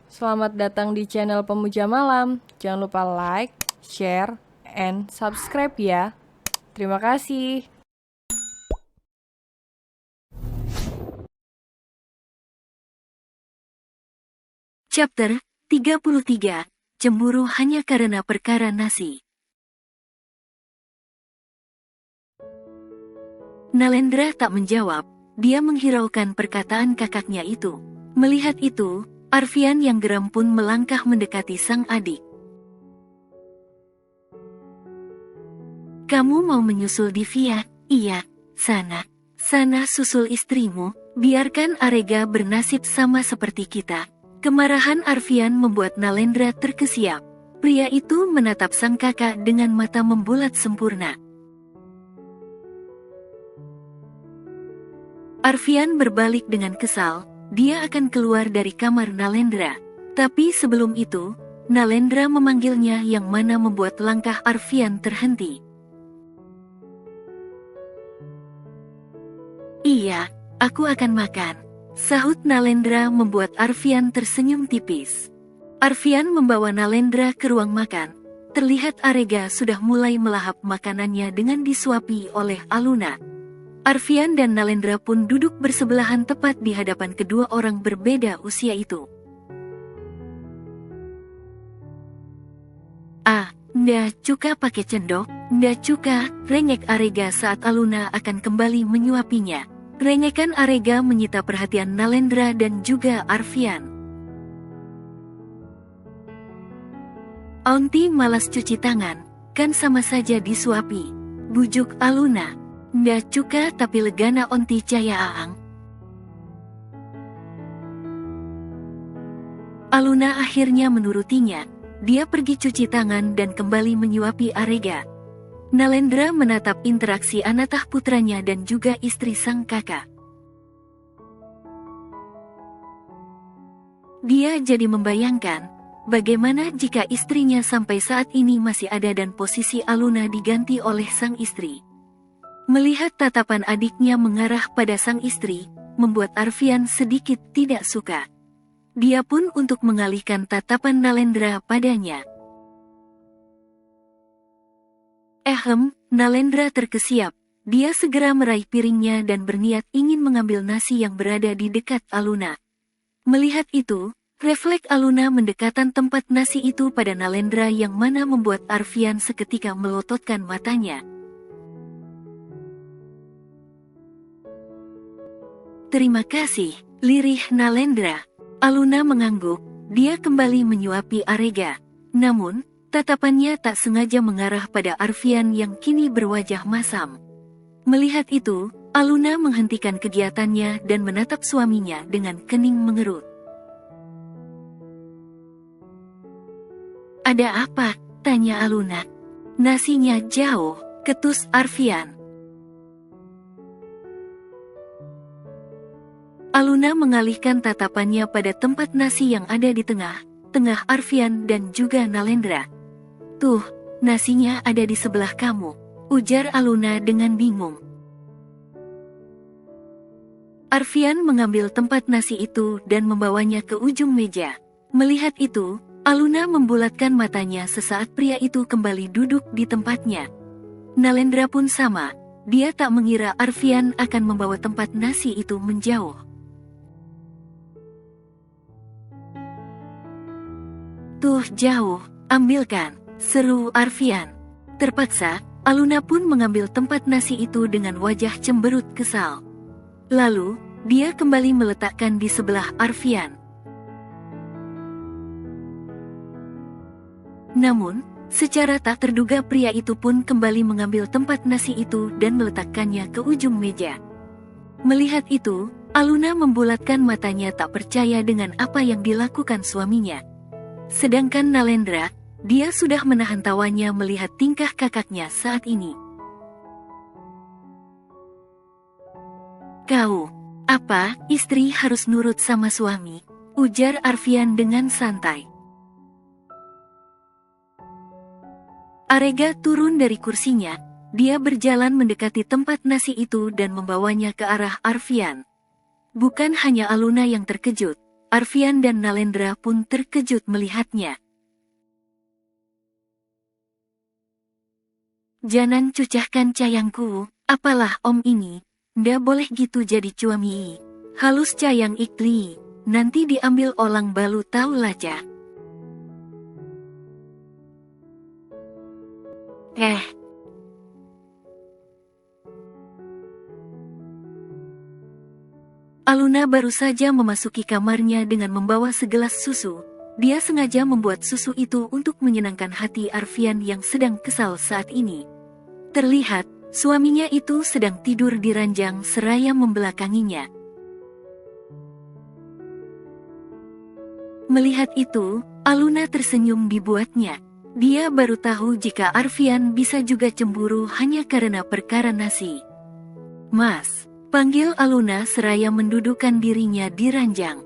Selamat datang di channel Pemuja Malam. Jangan lupa like, share, and subscribe ya. Terima kasih. Chapter 33. Cemburu hanya karena perkara nasi. Nalendra tak menjawab, dia menghiraukan perkataan kakaknya itu. Melihat itu, Arfian yang geram pun melangkah mendekati sang adik. Kamu mau menyusul Divya? Iya, sana. Sana susul istrimu, biarkan Arega bernasib sama seperti kita. Kemarahan Arfian membuat Nalendra terkesiap. Pria itu menatap sang kakak dengan mata membulat sempurna. Arfian berbalik dengan kesal, dia akan keluar dari kamar Nalendra. Tapi sebelum itu, Nalendra memanggilnya yang mana membuat langkah Arfian terhenti. Iya, aku akan makan. Sahut Nalendra membuat Arfian tersenyum tipis. Arfian membawa Nalendra ke ruang makan. Terlihat Arega sudah mulai melahap makanannya dengan disuapi oleh Aluna. Arfian dan Nalendra pun duduk bersebelahan tepat di hadapan kedua orang berbeda usia itu. Nda Cuka pakai cendok, Nda Cuka, rengek Arega saat Aluna akan kembali menyuapinya. Rengekan Arega menyita perhatian Nalendra dan juga Arfian. Aunty malas cuci tangan, kan sama saja disuapi. Bujuk Aluna. Nda Cuka tapi legana Aunty Caya Aang. Aluna akhirnya menurutinya. Dia pergi cuci tangan dan kembali menyuapi Arega. Nalendra menatap interaksi Anatah putranya dan juga istri sang kakak. Dia jadi membayangkan, bagaimana jika istrinya sampai saat ini masih ada dan posisi Aluna diganti oleh sang istri. Melihat tatapan adiknya mengarah pada sang istri, membuat Arfian sedikit tidak suka. Dia pun untuk mengalihkan tatapan Nalendra padanya. Nalendra terkesiap. Dia segera meraih piringnya dan berniat ingin mengambil nasi yang berada di dekat Aluna. Melihat itu, refleks Aluna mendekatan tempat nasi itu pada Nalendra yang mana membuat Arfian seketika melototkan matanya. Terima kasih, lirih Nalendra. Aluna mengangguk, dia kembali menyuapi Arega. Namun, tatapannya tak sengaja mengarah pada Arfian yang kini berwajah masam. Melihat itu, Aluna menghentikan kegiatannya dan menatap suaminya dengan kening mengerut. Ada apa? Tanya Aluna. Nasinya jauh, ketus Arfian. Aluna mengalihkan tatapannya pada tempat nasi yang ada di tengah Arfian dan juga Nalendra. Tuh, nasinya ada di sebelah kamu, ujar Aluna dengan bingung. Arfian mengambil tempat nasi itu dan membawanya ke ujung meja. Melihat itu, Aluna membulatkan matanya sesaat pria itu kembali duduk di tempatnya. Nalendra pun sama, dia tak mengira Arfian akan membawa tempat nasi itu menjauh. Tuh jauh, ambilkan, seru Arfian. Terpaksa, Aluna pun mengambil tempat nasi itu dengan wajah cemberut kesal. Lalu, dia kembali meletakkan di sebelah Arfian. Namun, secara tak terduga pria itu pun kembali mengambil tempat nasi itu dan meletakkannya ke ujung meja. Melihat itu, Aluna membulatkan matanya tak percaya dengan apa yang dilakukan suaminya. Sedangkan Nalendra, dia sudah menahan tawanya melihat tingkah kakaknya saat ini. Kau, apa, istri harus nurut sama suami? Ujar Arfian dengan santai. Arega turun dari kursinya, dia berjalan mendekati tempat nasi itu dan membawanya ke arah Arfian. Bukan hanya Aluna yang terkejut, Arfian dan Nalendra pun terkejut melihatnya. "Jangan cucahkan cayangku, apalah om ini, ndak boleh gitu jadi cuami. Halus cayang ikli, nanti diambil orang balu tahu laca." Aluna baru saja memasuki kamarnya dengan membawa segelas susu. Dia sengaja membuat susu itu untuk menyenangkan hati Arfian yang sedang kesal saat ini. Terlihat, suaminya itu sedang tidur di ranjang seraya membelakanginya. Melihat itu, Aluna tersenyum dibuatnya. Dia baru tahu jika Arfian bisa juga cemburu hanya karena perkara nasi. "Mas," panggil Aluna seraya mendudukkan dirinya di ranjang.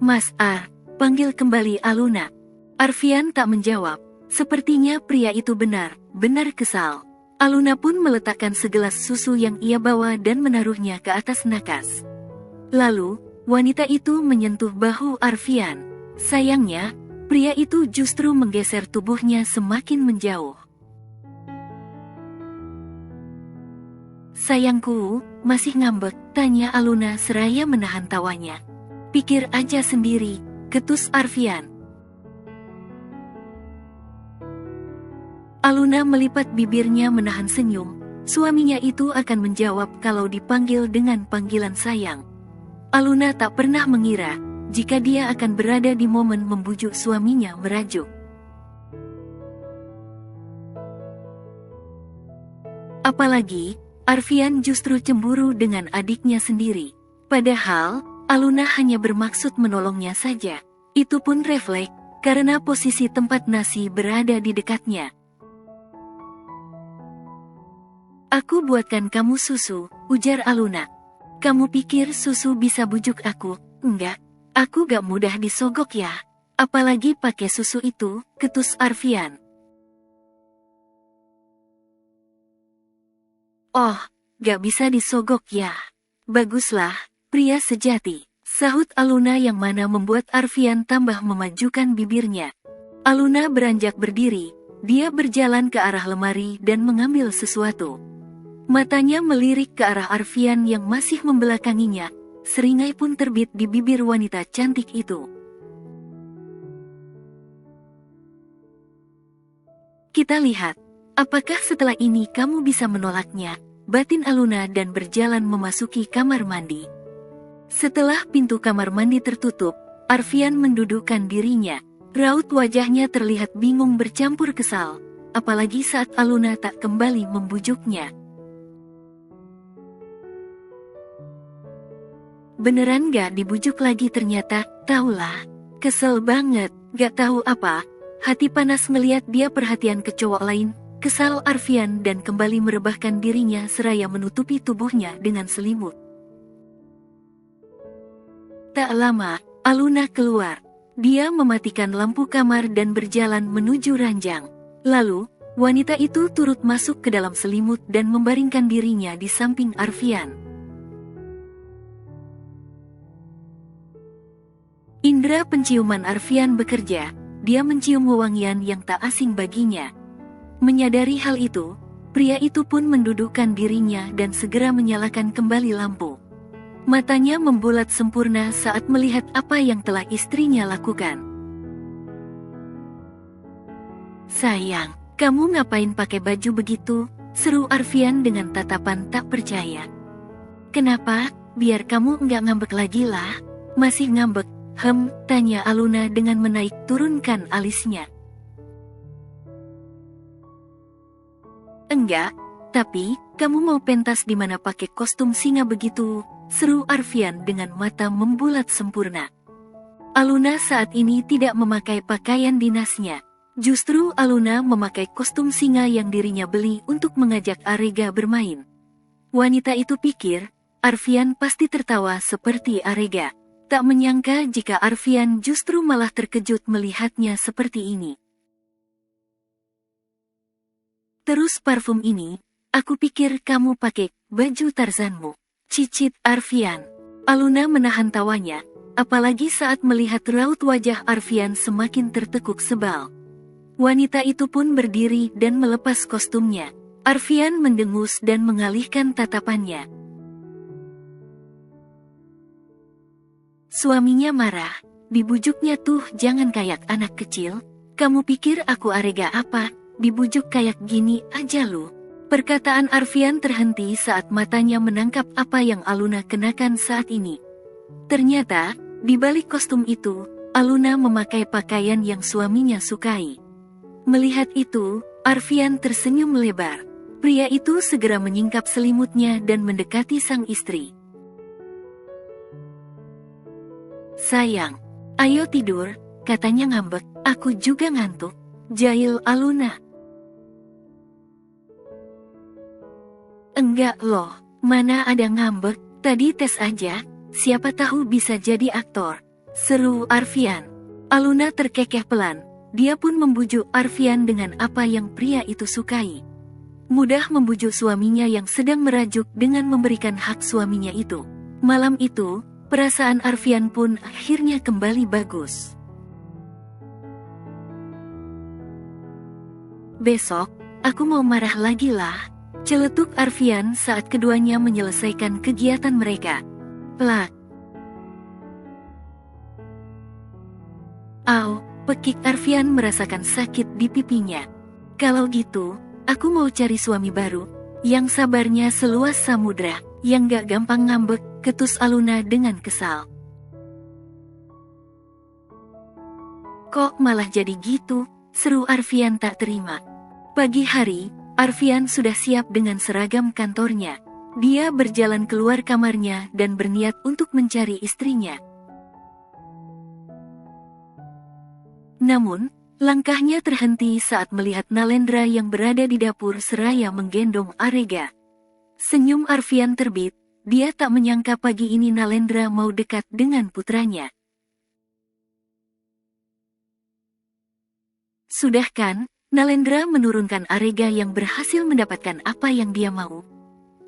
"Mas Ar," panggil kembali Aluna. Arfian tak menjawab. Sepertinya pria itu benar-benar kesal. Aluna pun meletakkan segelas susu yang ia bawa dan menaruhnya ke atas nakas. Lalu, wanita itu menyentuh bahu Arfian. Sayangnya, pria itu justru menggeser tubuhnya semakin menjauh. "Sayangku, masih ngambek?" tanya Aluna seraya menahan tawanya. "Pikir aja sendiri," ketus Arfian. Aluna melipat bibirnya menahan senyum. Suaminya itu akan menjawab kalau dipanggil dengan panggilan sayang. Aluna tak pernah mengira jika dia akan berada di momen membujuk suaminya merajuk. Apalagi, Arfian justru cemburu dengan adiknya sendiri. Padahal, Aluna hanya bermaksud menolongnya saja. Itu pun refleks, karena posisi tempat nasi berada di dekatnya. "Aku buatkan kamu susu," ujar Aluna. "Kamu pikir susu bisa bujuk aku? Enggak, aku gak mudah disogok ya. Apalagi pakai susu itu," ketus Arfian. "Oh, gak bisa disogok ya. Baguslah, pria sejati," sahut Aluna yang mana membuat Arfian tambah memajukan bibirnya. Aluna beranjak berdiri, dia berjalan ke arah lemari dan mengambil sesuatu. Matanya melirik ke arah Arfian yang masih membelakanginya, seringai pun terbit di bibir wanita cantik itu. "Kita lihat, apakah setelah ini kamu bisa menolaknya?" batin Aluna dan berjalan memasuki kamar mandi. Setelah pintu kamar mandi tertutup, Arfian mendudukkan dirinya. Raut wajahnya terlihat bingung bercampur kesal, apalagi saat Aluna tak kembali membujuknya. Beneran gak dibujuk lagi ternyata, tahulah. Kesel banget, gak tahu apa. Hati panas ngeliat dia perhatian ke cowok lain. Kesal Arfian dan kembali merebahkan dirinya seraya menutupi tubuhnya dengan selimut. Tak lama, Aluna keluar. Dia mematikan lampu kamar dan berjalan menuju ranjang. Lalu, wanita itu turut masuk ke dalam selimut dan membaringkan dirinya di samping Arfian. Indra penciuman Arfian bekerja, dia mencium wewangian yang tak asing baginya. Menyadari hal itu, pria itu pun mendudukkan dirinya dan segera menyalakan kembali lampu. Matanya membulat sempurna saat melihat apa yang telah istrinya lakukan. "Sayang, kamu ngapain pakai baju begitu?" seru Arfian dengan tatapan tak percaya. "Kenapa? Biar kamu nggak ngambek lagi lah." "Masih ngambek?" Tanya Aluna dengan menaik turunkan alisnya. "Enggak, tapi kamu mau pentas di mana pakai kostum singa begitu?" seru Arfian dengan mata membulat sempurna. Aluna saat ini tidak memakai pakaian dinasnya. Justru Aluna memakai kostum singa yang dirinya beli untuk mengajak Arega bermain. Wanita itu pikir, Arfian pasti tertawa seperti Arega. Tak menyangka jika Arfian justru malah terkejut melihatnya seperti ini. "Terus parfum ini, aku pikir kamu pakai baju Tarzanmu," cicit Arfian. Aluna menahan tawanya, apalagi saat melihat raut wajah Arfian semakin tertekuk sebal. Wanita itu pun berdiri dan melepas kostumnya. Arfian mendengus dan mengalihkan tatapannya. Suaminya marah, dibujuknya tuh jangan kayak anak kecil. Kamu pikir aku arega apa, dibujuk kayak gini aja lu. Perkataan Arfian terhenti saat matanya menangkap apa yang Aluna kenakan saat ini. Ternyata, di balik kostum itu, Aluna memakai pakaian yang suaminya sukai. Melihat itu, Arfian tersenyum lebar. Pria itu segera menyingkap selimutnya dan mendekati sang istri. Sayang, ayo tidur, katanya ngambek, aku juga ngantuk, jail Aluna. Enggak loh, mana ada ngambek, tadi tes aja, siapa tahu bisa jadi aktor, seru Arfian. Aluna terkekeh pelan, dia pun membujuk Arfian dengan apa yang pria itu sukai. Mudah membujuk suaminya yang sedang merajuk dengan memberikan hak suaminya itu. Malam itu, perasaan Arfian pun akhirnya kembali bagus. Besok, aku mau marah lagi lah, celetuk Arfian saat keduanya menyelesaikan kegiatan mereka. Plak. Au, pekik Arfian merasakan sakit di pipinya. Kalau gitu, aku mau cari suami baru, yang sabarnya seluas samudra, yang gak gampang ngambek, ketus Aluna dengan kesal. Kok malah jadi gitu, seru Arfian tak terima. Pagi hari, Arfian sudah siap dengan seragam kantornya. Dia berjalan keluar kamarnya dan berniat untuk mencari istrinya. Namun, langkahnya terhenti saat melihat Nalendra yang berada di dapur seraya menggendong Arega. Senyum Arfian terbit, dia tak menyangka pagi ini Nalendra mau dekat dengan putranya. Sudah kan, Nalendra menurunkan Arega yang berhasil mendapatkan apa yang dia mau.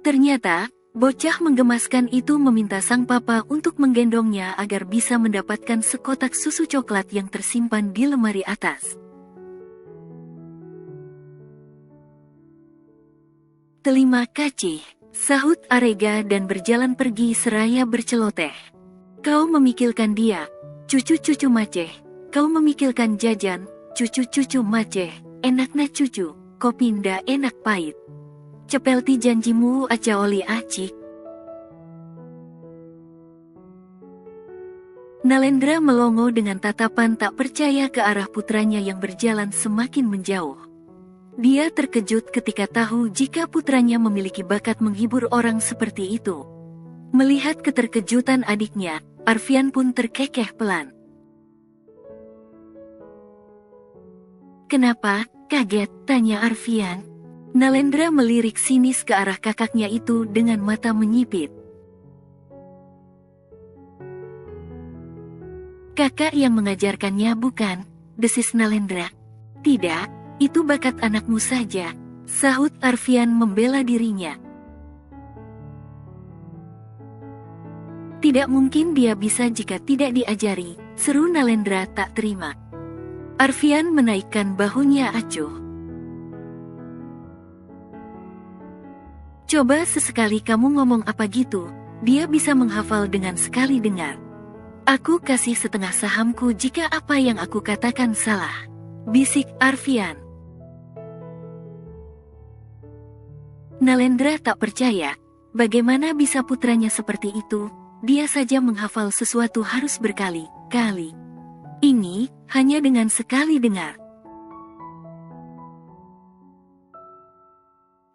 Ternyata, bocah menggemaskan itu meminta sang papa untuk menggendongnya agar bisa mendapatkan sekotak susu coklat yang tersimpan di lemari atas. Terima kasih, sahut Arega dan berjalan pergi seraya berceloteh. Kau memikirkan dia, cucu-cucu maceh, kau memikirkan jajan, cucu-cucu maceh, enaknya cucu, kau pindah enak pahit. Cepelti janjimu aja oli acik. Nalendra melongo dengan tatapan tak percaya ke arah putranya yang berjalan semakin menjauh. Dia terkejut ketika tahu jika putranya memiliki bakat menghibur orang seperti itu. Melihat keterkejutan adiknya, Arfian pun terkekeh pelan. Kenapa, kaget, tanya Arfian. Nalendra melirik sinis ke arah kakaknya itu dengan mata menyipit. Kakak yang mengajarkannya bukan, desis Nalendra. Tidak, itu bakat anakmu saja, sahut Arfian membela dirinya. Tidak mungkin dia bisa jika tidak diajari, seru Nalendra tak terima. Arfian menaikkan bahunya acuh. Coba sesekali kamu ngomong apa gitu, dia bisa menghafal dengan sekali dengar. Aku kasih setengah sahamku jika apa yang aku katakan salah, bisik Arfian. Nalendra tak percaya, bagaimana bisa putranya seperti itu, dia saja menghafal sesuatu harus berkali-kali. Ini, hanya dengan sekali dengar.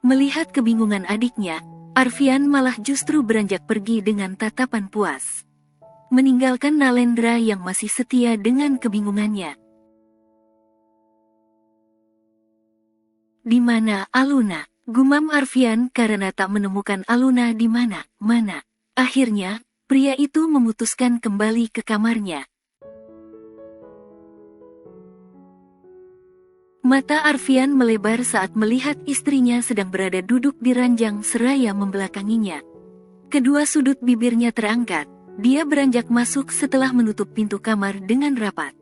Melihat kebingungan adiknya, Arfian malah justru beranjak pergi dengan tatapan puas. Meninggalkan Nalendra yang masih setia dengan kebingungannya. Di mana Aluna? Gumam Arfian karena tak menemukan Aluna di mana-mana. Akhirnya, pria itu memutuskan kembali ke kamarnya. Mata Arfian melebar saat melihat istrinya sedang berada duduk di ranjang seraya membelakanginya. Kedua sudut bibirnya terangkat. Dia beranjak masuk setelah menutup pintu kamar dengan rapat.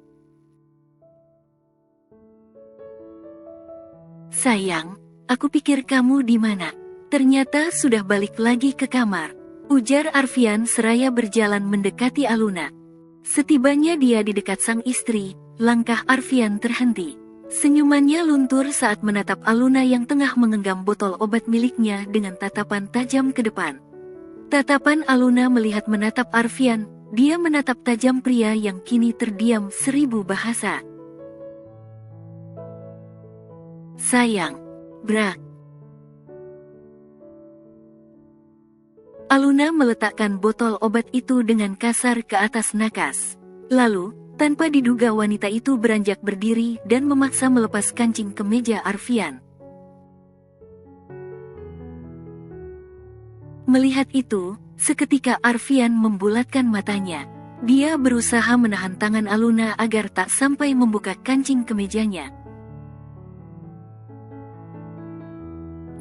"Sayang, aku pikir kamu di mana? Ternyata sudah balik lagi ke kamar," ujar Arfian seraya berjalan mendekati Aluna. Setibanya dia di dekat sang istri, langkah Arfian terhenti. Senyumannya luntur saat menatap Aluna yang tengah menggenggam botol obat miliknya dengan tatapan tajam ke depan. Tatapan Aluna melihat menatap Arfian, dia menatap tajam pria yang kini terdiam 1000 bahasa. "Sayang, brak." Aluna meletakkan botol obat itu dengan kasar ke atas nakas. Lalu, tanpa diduga wanita itu beranjak berdiri dan memaksa melepas kancing kemeja Arfian. Melihat itu, seketika Arfian membulatkan matanya. Dia berusaha menahan tangan Aluna agar tak sampai membuka kancing kemejanya.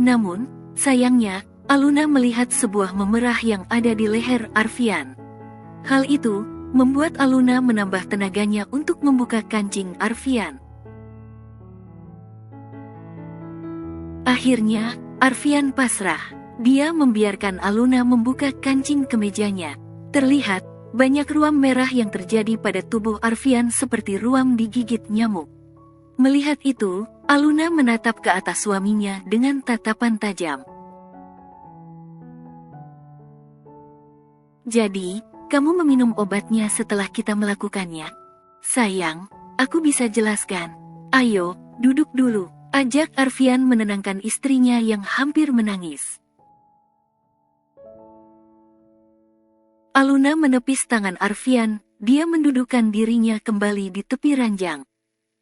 Namun, sayangnya, Aluna melihat sebuah memerah yang ada di leher Arfian. Hal itu membuat Aluna menambah tenaganya untuk membuka kancing Arfian. Akhirnya, Arfian pasrah. Dia membiarkan Aluna membuka kancing kemejanya. Terlihat banyak ruam merah yang terjadi pada tubuh Arfian seperti ruam digigit nyamuk. Melihat itu, Aluna menatap ke atas suaminya dengan tatapan tajam. "Jadi, kamu meminum obatnya setelah kita melakukannya?" "Sayang, aku bisa jelaskan. Ayo, duduk dulu," ajak Arfian menenangkan istrinya yang hampir menangis. Aluna menepis tangan Arfian, dia mendudukkan dirinya kembali di tepi ranjang.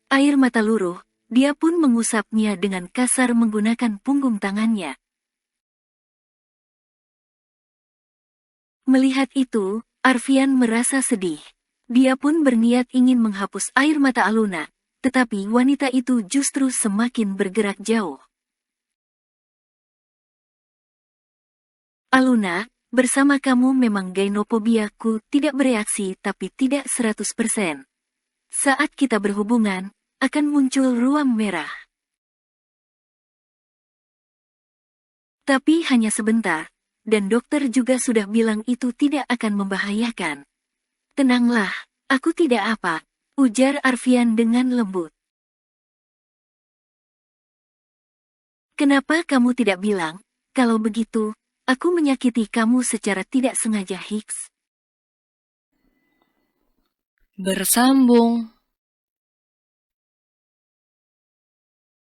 Air mata luruh, dia pun mengusapnya dengan kasar menggunakan punggung tangannya. Melihat itu, Arfian merasa sedih. Dia pun berniat ingin menghapus air mata Aluna, tetapi wanita itu justru semakin bergerak jauh. "Aluna, bersama kamu memang gynofobiaku tidak bereaksi tapi tidak 100%. Saat kita berhubungan, akan muncul ruam merah. Tapi hanya sebentar, dan dokter juga sudah bilang itu tidak akan membahayakan." "Tenanglah, aku tidak apa," ujar Arfian dengan lembut. "Kenapa kamu tidak bilang, kalau begitu, aku menyakiti kamu secara tidak sengaja, Hicks?" Bersambung.